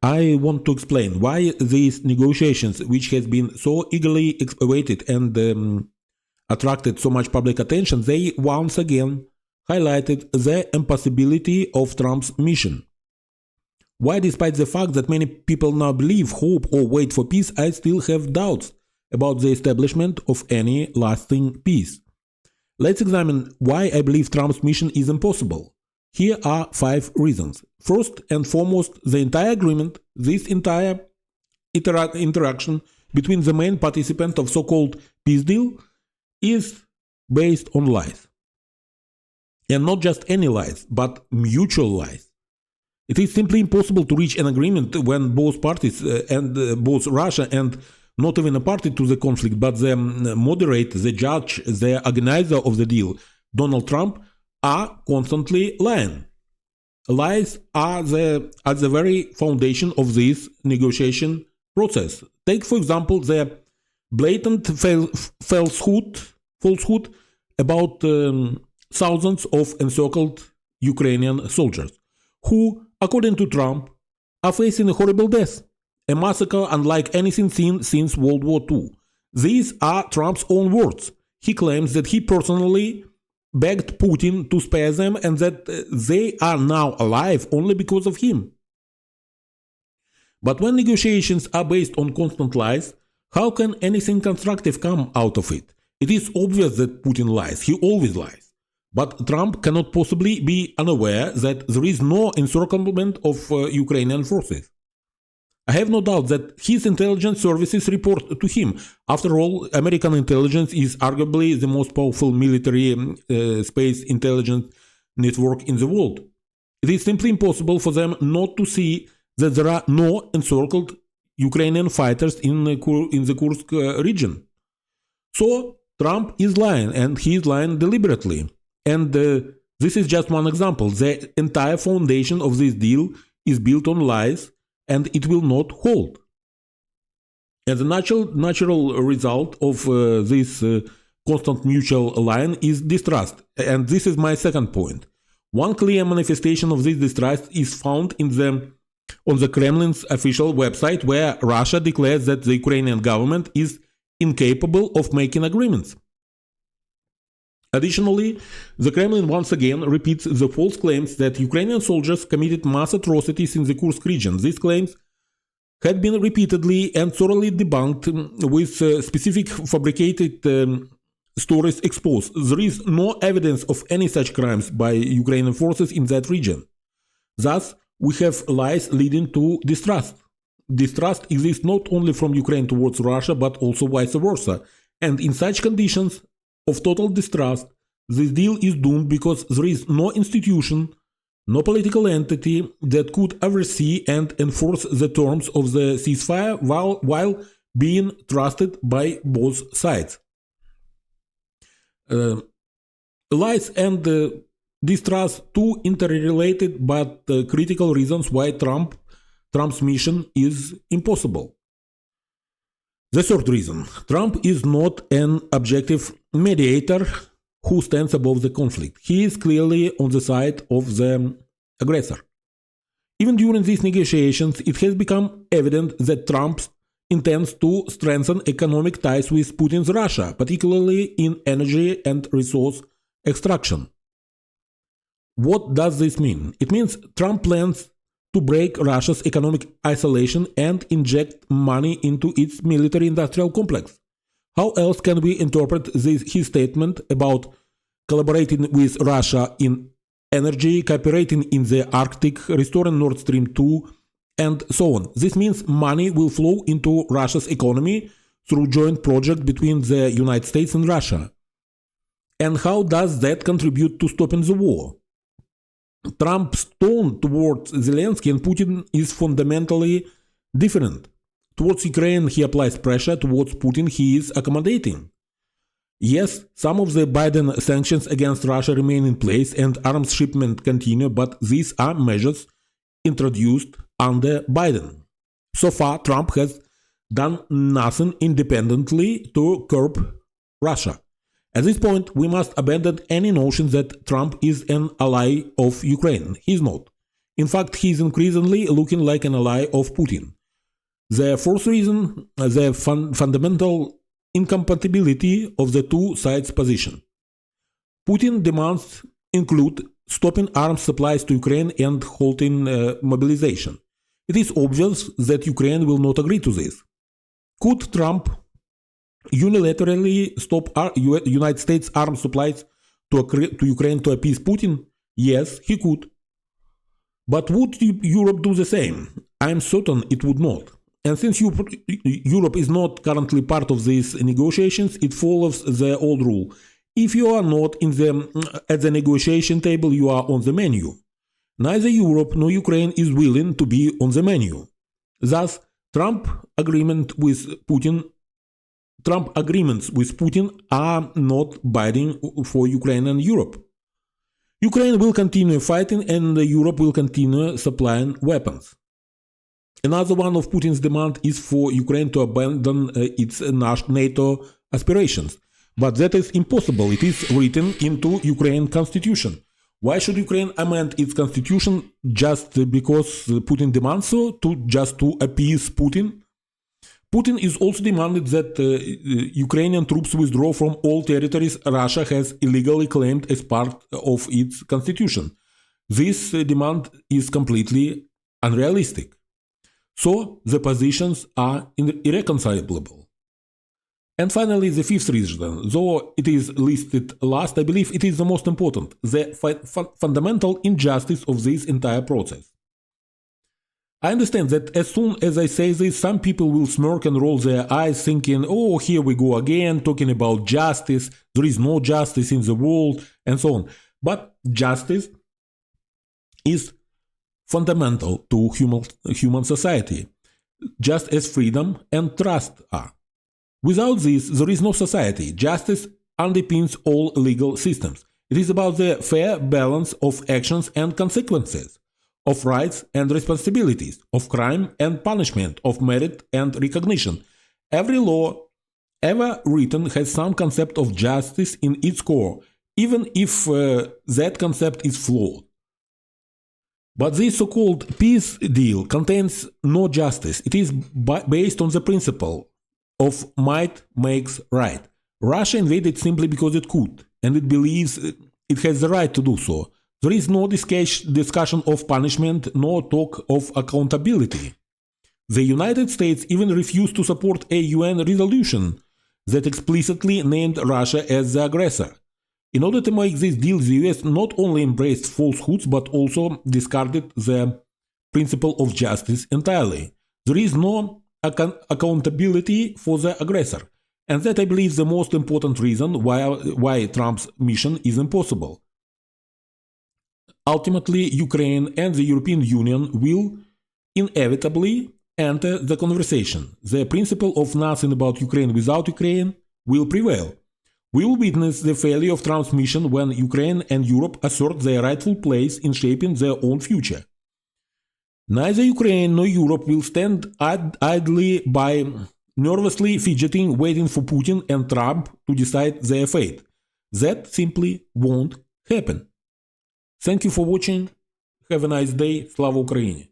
I want to explain why these negotiations, which has been so eagerly awaited and attracted so much public attention, they once again highlighted the impossibility of Trump's mission. Why, despite the fact that many people now believe, hope, or wait for peace, I still have doubts about the establishment of any lasting peace. Let's examine why I believe Trump's mission is impossible. Here are 5 reasons. First and foremost, the entire agreement, this entire interaction between the main participant of so-called peace deal is based on lies. And not just any lies, but mutual lies. It is simply impossible to reach an agreement when both parties, both Russia and not even a party to the conflict, but the moderator, the judge, the organizer of the deal, Donald Trump, are constantly lying. Lies are at the very foundation of this negotiation process. Take, for example, the blatant falsehood about thousands of encircled Ukrainian soldiers, who, according to Trump, are facing a horrible death, a massacre unlike anything seen since World War II. These are Trump's own words. He claims that he personally begged Putin to spare them and that they are now alive only because of him. But when negotiations are based on constant lies, how can anything constructive come out of it? It is obvious that Putin lies. He always lies. But Trump cannot possibly be unaware that there is no encirclement of Ukrainian forces. I have no doubt that his intelligence services report to him. After all, American intelligence is arguably the most powerful military space intelligence network in the world. It is simply impossible for them not to see that there are no encircled Ukrainian fighters in the Kursk region. So Trump is lying, and he is lying deliberately. And this is just one example. The entire foundation of this deal is built on lies, and it will not hold. And the natural result of this constant mutual lying is distrust. And this is my second point. One clear manifestation of this distrust is found on the Kremlin's official website, where Russia declares that the Ukrainian government is incapable of making agreements. Additionally, the Kremlin once again repeats the false claims that Ukrainian soldiers committed mass atrocities in the Kursk region. These claims had been repeatedly and thoroughly debunked with specific fabricated stories exposed. There is no evidence of any such crimes by Ukrainian forces in that region. Thus, we have lies leading to distrust. Distrust exists not only from Ukraine towards Russia, but also vice versa. And in such conditions of total distrust, this deal is doomed because there is no institution, no political entity that could oversee and enforce the terms of the ceasefire while being trusted by both sides. Lies and distrust, two interrelated but critical reasons why Trump's mission is impossible. The third reason, Trump is not an objective mediator who stands above the conflict. He is clearly on the side of the aggressor. Even during these negotiations, it has become evident that Trump intends to strengthen economic ties with Putin's Russia, particularly in energy and resource extraction. What does this mean? It means Trump plans to break Russia's economic isolation and inject money into its military-industrial complex. How else can we interpret his statement about collaborating with Russia in energy, cooperating in the Arctic, restoring Nord Stream 2, and so on? This means money will flow into Russia's economy through joint project between the United States and Russia. And how does that contribute to stopping the war? Trump's tone towards Zelensky and Putin is fundamentally different. Towards Ukraine, he applies pressure. Towards Putin, he is accommodating. Yes, some of the Biden sanctions against Russia remain in place and arms shipment continue, but these are measures introduced under Biden. So far, Trump has done nothing independently to curb Russia. At this point, we must abandon any notion that Trump is an ally of Ukraine. He is not. In fact, he is increasingly looking like an ally of Putin. The fourth reason, the fundamental incompatibility of the two sides' position. Putin demands include stopping arms supplies to Ukraine and halting mobilization. It is obvious that Ukraine will not agree to this. Could Trump unilaterally stop United States arms supplies to Ukraine to appease Putin? Yes, he could. But would Europe do the same? I am certain it would not. And since Europe is not currently part of these negotiations, it follows the old rule. If you are not at the negotiation table, you are on the menu. Neither Europe nor Ukraine is willing to be on the menu. Thus, Trump agreements with Putin are not binding for Ukraine and Europe. Ukraine will continue fighting and Europe will continue supplying weapons. Another one of Putin's demands is for Ukraine to abandon its NATO aspirations. But that is impossible. It is written into Ukraine constitution. Why should Ukraine amend its constitution just because Putin demands so, just to appease Putin? Putin is also demanded that Ukrainian troops withdraw from all territories Russia has illegally claimed as part of its constitution. This demand is completely unrealistic. So the positions are irreconcilable. And finally, the fifth reason, though it is listed last, I believe it is the most important, the fundamental injustice of this entire process. I understand that as soon as I say this, some people will smirk and roll their eyes thinking, oh, here we go again, talking about justice, there is no justice in the world, and so on. But justice is fundamental to human society, just as freedom and trust are. Without this, there is no society. Justice underpins all legal systems. It is about the fair balance of actions and consequences, of rights and responsibilities, of crime and punishment, of merit and recognition. Every law ever written has some concept of justice in its core, even if that concept is flawed. But this so-called peace deal contains no justice. It is based on the principle of might makes right. Russia invaded simply because it could, and it believes it has the right to do so. There is no discussion of punishment, no talk of accountability. The United States even refused to support a UN resolution that explicitly named Russia as the aggressor. In order to make this deal, the US not only embraced falsehoods but also discarded the principle of justice entirely. There is no accountability for the aggressor, and that I believe is the most important reason why Trump's mission is impossible. Ultimately, Ukraine and the European Union will inevitably enter the conversation. The principle of nothing about Ukraine without Ukraine will prevail. We will witness the failure of Trump's mission when Ukraine and Europe assert their rightful place in shaping their own future. Neither Ukraine nor Europe will stand idly by, nervously fidgeting, waiting for Putin and Trump to decide their fate. That simply won't happen. Thank you for watching. Have a nice day. Slava Ukraini!